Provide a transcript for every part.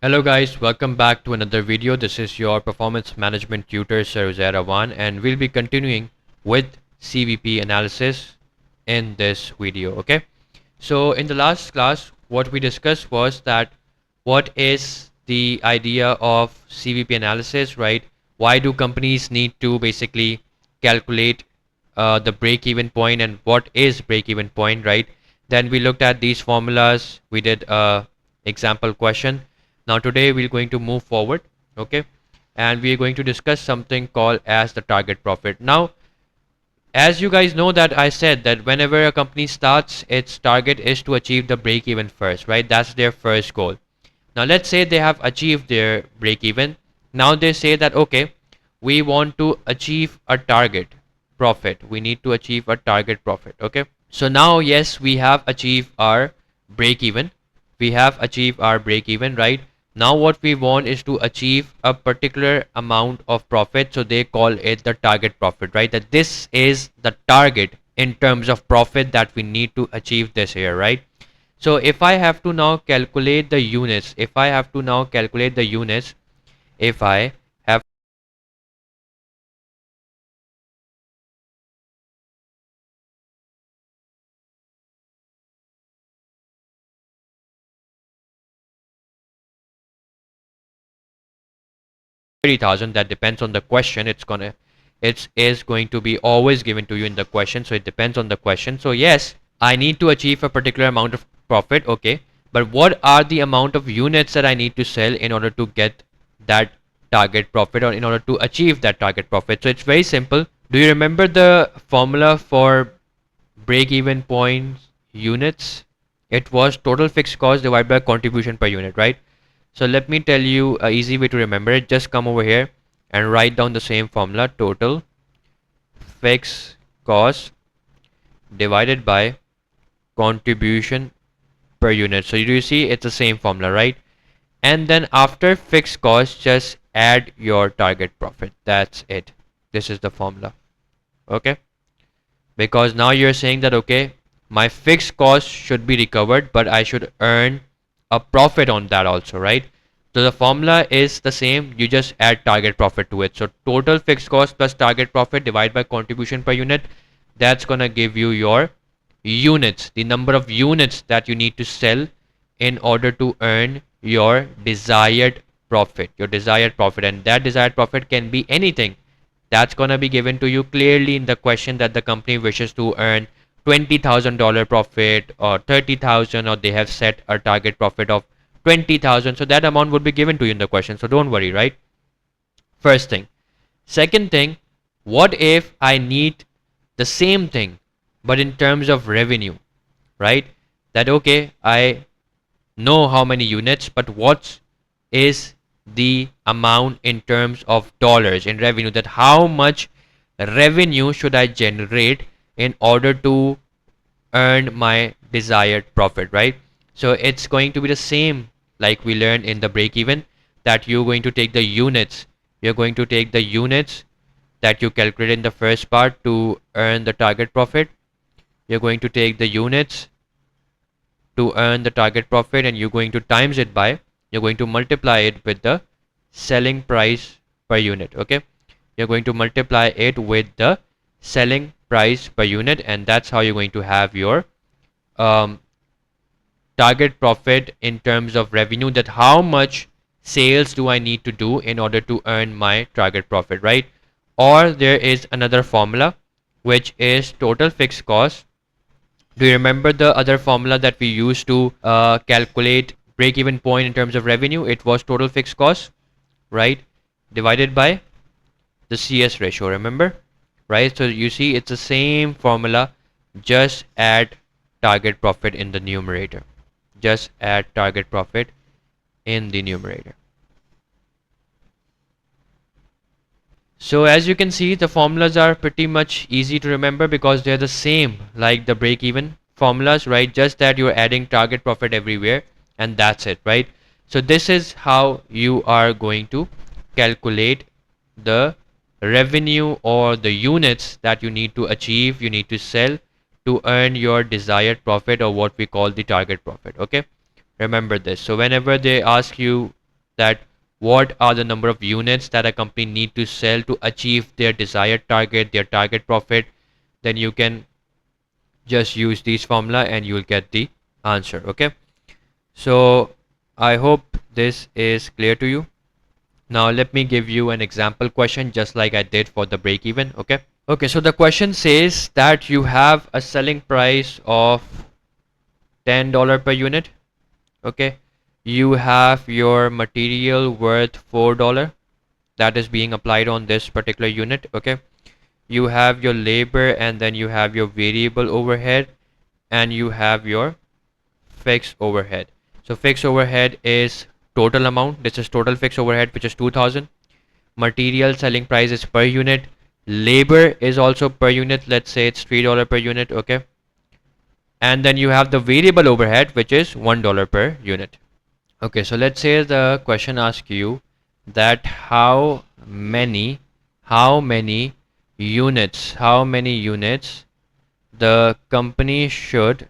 Hello guys, welcome back to another video. This is your performance management tutor Uzair Awan, and we'll be continuing with CVP analysis in this video. Okay, so in the last class what we discussed was that what is the idea of CVP analysis, right? Why do companies need to basically calculate the break even point, and what is break even point, right? Then we looked at these formulas, we did a example question. Now today we're going to move forward, okay, and we are going to discuss something called as the target profit. Now, as you guys know that I said that whenever a company starts, its target is to achieve the break even first, right? That's their first goal. Now let's say they have achieved their break even. Now they say that okay, we want to achieve a target profit. We need to achieve a target profit, okay? So now yes, we have achieved our break even. We have achieved our break even, right? Now what we want is to achieve a particular amount of profit. So they call it the target profit, right? That this is the target in terms of profit that we need to achieve this year, right? So if I have to now calculate the units, if I have 30,000, that depends on the question. It is going to be always given to you in the question, so it depends on the question. So yes, I need to achieve a particular amount of profit, okay, but what are the amount of units that I need to sell in order to get that target profit, or in order to achieve that target profit? So it's very simple. Do you remember the formula for break even point units? It was total fixed cost divided by contribution per unit, right? So let me tell you a easy way to remember it. Just come over here and write down the same formula: total fixed cost divided by contribution per unit. So you see it's the same formula, right? And then after fixed cost, just add your target profit. That's it. This is the formula, okay? Because now you're saying that okay, my fixed cost should be recovered, but I should earn a profit on that also, right? So the formula is the same, you just add target profit to it. So total fixed cost plus target profit divided by contribution per unit, that's gonna give you your units, the number of units that you need to sell in order to earn your desired profit, and that desired profit can be anything. That's gonna be given to you clearly in the question, that the company wishes to earn $20,000 profit or 30,000, or they have set a target profit of 20,000. So that amount would be given to you in the question. So don't worry, right? First thing. Second thing, what if I need the same thing but in terms of revenue, right? That okay, I know how many units, but what is the amount in terms of dollars in revenue, that how much revenue should I generate in order to earn my desired profit, right? So it's going to be the same like we learned in the break even, that you're going to take the units, that you calculate in the first part to earn the target profit. You're going to take the units to earn the target profit, and you're going to times it by, you're going to multiply it with the selling price per unit, okay? You're going to multiply it with the selling price per unit, and that's how you're going to have your um, target profit in terms of revenue, that how much sales do I need to do in order to earn my target profit, right? Or there is another formula, which is total fixed cost. Do you remember the other formula that we used to calculate break even point in terms of revenue? It was total fixed cost, right, divided by the CS ratio, remember? Right? So you see it's the same formula, just add target profit in the numerator. Just add target profit in the numerator. So as you can see, the formulas are pretty much easy to remember because they're the same like the break even formulas, right? Just that you're adding target profit everywhere, and that's it, right? So this is how you are going to calculate the revenue or the units that you need to achieve, you need to sell to earn your desired profit, or what we call the target profit, okay? Remember this. So whenever they ask you that what are the number of units that a company need to sell to achieve their desired target, their target profit, then you can just use this formula and you'll get the answer. Okay, so I hope this is clear to you. Now let me give you an example question just like I did for the break even. Okay, so the question says that you have a selling price of $10 per unit. Okay, you have your material worth $4 that is being applied on this particular unit. Okay, you have your labor, and then you have your variable overhead, and you have your fixed overhead. So fixed overhead is total amount. This is total fixed overhead, which is 2000. Material selling price is per unit. Labor is also per unit. Let's say it's $3 per unit. Okay, and then you have the variable overhead, which is $1 per unit. Okay, so let's say the question asks you that how many units the company should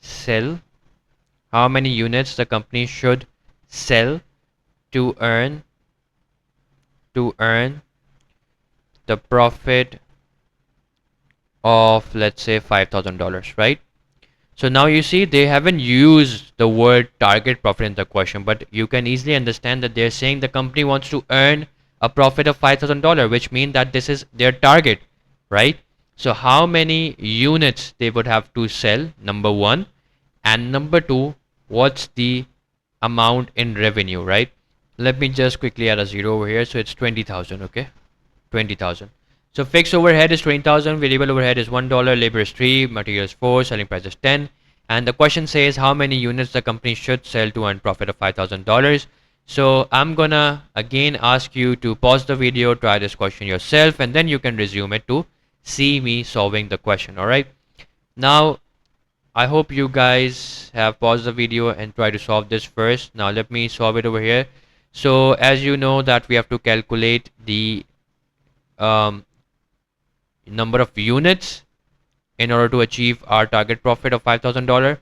sell, how many units the company should sell to earn the profit of, let's say, $5,000, right? So now you see they haven't used the word target profit in the question, but you can easily understand that they're saying the company wants to earn a profit of $5,000, which means that this is their target, right? So how many units they would have to sell, number one, and number two, what's the amount in revenue, right? Let me just quickly add a zero over here. So it's 20,000, okay? 20,000. So fixed overhead is 20,000, variable overhead is $1, labor is 3, materials 4, selling price is 10. And the question says how many units the company should sell to earn profit of $5,000. So I'm gonna again ask you to pause the video, try this question yourself, and then you can resume it to see me solving the question. All right. Now I hope you guys have paused the video and try to solve this first. Now let me solve it over here. So as you know that we have to calculate the um, number of units in order to achieve our target profit of $5,000,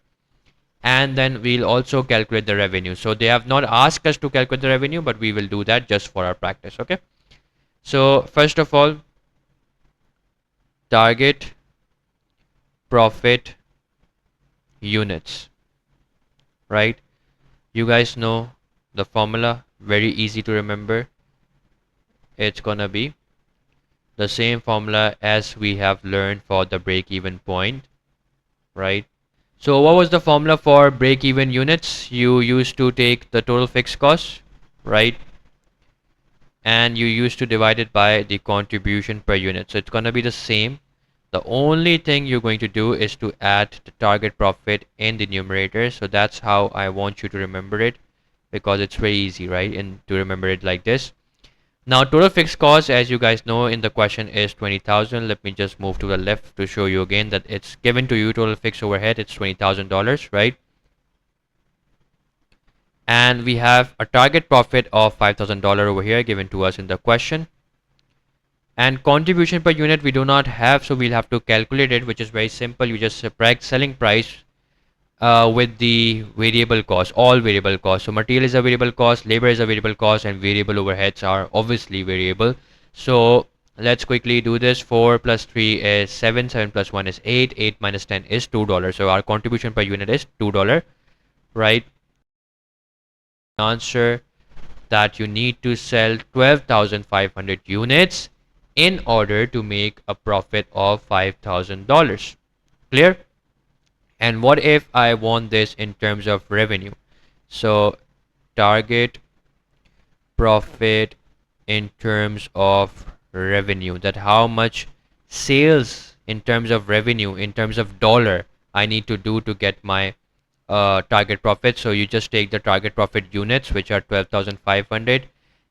and then we'll also calculate the revenue. So they have not asked us to calculate the revenue, but we will do that just for our practice. Okay, so first of all, target profit units, right? You guys know the formula, very easy to remember. It's gonna be the same formula as we have learned for the break-even point, right? So what was the formula for break-even units? You used to take the total fixed cost, right? And you used to divide it by the contribution per unit. So it's going to be the same. The only thing you're going to do is to add the target profit in the numerator. So that's how I want you to remember it, because it's very easy, right? And to remember it like this. Now total fixed cost, as you guys know in the question, is 20,000. Let me just move to the left to show you again that it's given to you total fixed overhead. It's $20,000, right? And we have a target profit of $5,000 over here given to us in the question. And contribution per unit we do not have, so we'll have to calculate it, which is very simple. You just subtract selling price with the variable cost, all variable costs. So material is a variable cost, labor is a variable cost, and variable overheads are obviously variable. So let's quickly do this. 4 plus 3 is 7, 7 plus 1 is 8, 8 minus 10 is $2. So our contribution per unit is $2, right? Answer that you need to sell 12,500 units in order to make a profit of $5,000. Clear? And what if I want this in terms of revenue? So target profit in terms of revenue, that how much sales in terms of revenue, in terms of dollar, I need to do to get my target profit. So you just take the target profit units, which are 12,500,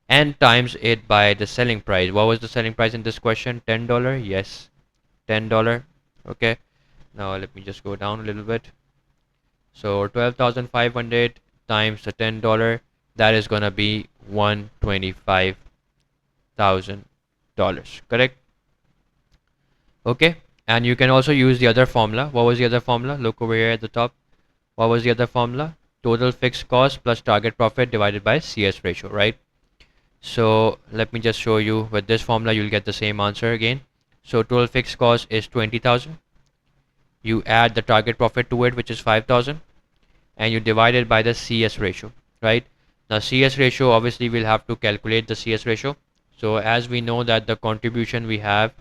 and times it by the selling price. What was the selling price in this question? $10. Yes, $10. Okay, now let me just go down a little bit. So 12,500 times the $10, that is gonna be $125,000, correct? Okay, and you can also use the other formula. What was the other formula? Look over here at the top. What was the other formula? total fixed cost plus target profit divided by CS ratio, right? So let me just show you with this formula, you'll get the same answer again. So total fixed cost is 20,000. You add the target profit to it, which is 5,000, and you divide it by the CS ratio, right? Now CS ratio, obviously we'll have to calculate the CS ratio. So as we know that the contribution we have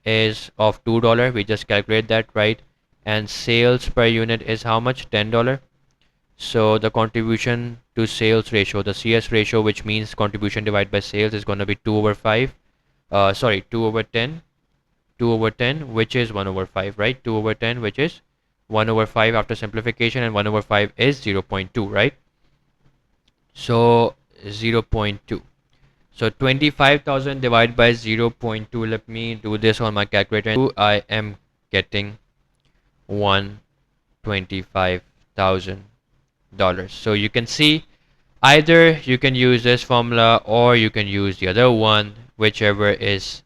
is of $2, we just calculate that, right? And sales per unit is how much? $10. So the contribution to sales ratio, the CS ratio, which means contribution divided by sales, is going to be 2 over 5. 2 over 10. 2 over 10, which is 1 over 5, right? 2 over 10, which is 1 over 5 after simplification, and 1 over 5 is 0.2, right? So 0.2. So 25,000 divided by 0.2. Let me do this on my calculator. I am getting $125,000. So you can see either you can use this formula or you can use the other one, whichever is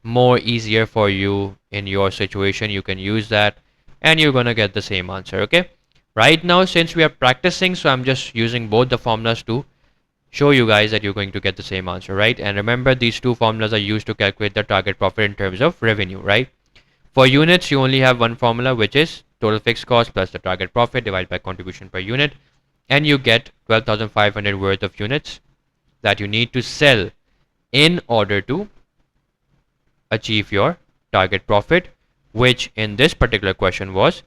more easier for you in your situation. You can use that and you're gonna get the same answer. Okay, right now since we are practicing, so I'm just using both the formulas to show you guys that you're going to get the same answer, right? And remember, these two formulas are used to calculate the target profit in terms of revenue, right? For units, you only have one formula, which is total fixed cost plus the target profit divided by contribution per unit, and you get 12,500 worth of units that you need to sell in order to achieve your target profit, which in this particular question was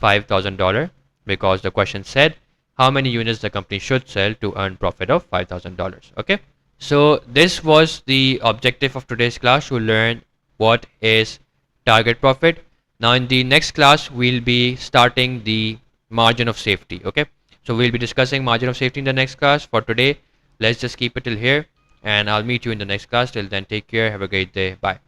$5,000, because the question said how many units the company should sell to earn profit of $5,000. Okay, so this was the objective of today's class, to learn what is target profit. Now in the next class we'll be starting the margin of safety. Okay, so we'll be discussing margin of safety in the next class. For today, let's just keep it till here, and I'll meet you in the next class. Till then, take care, have a great day, bye.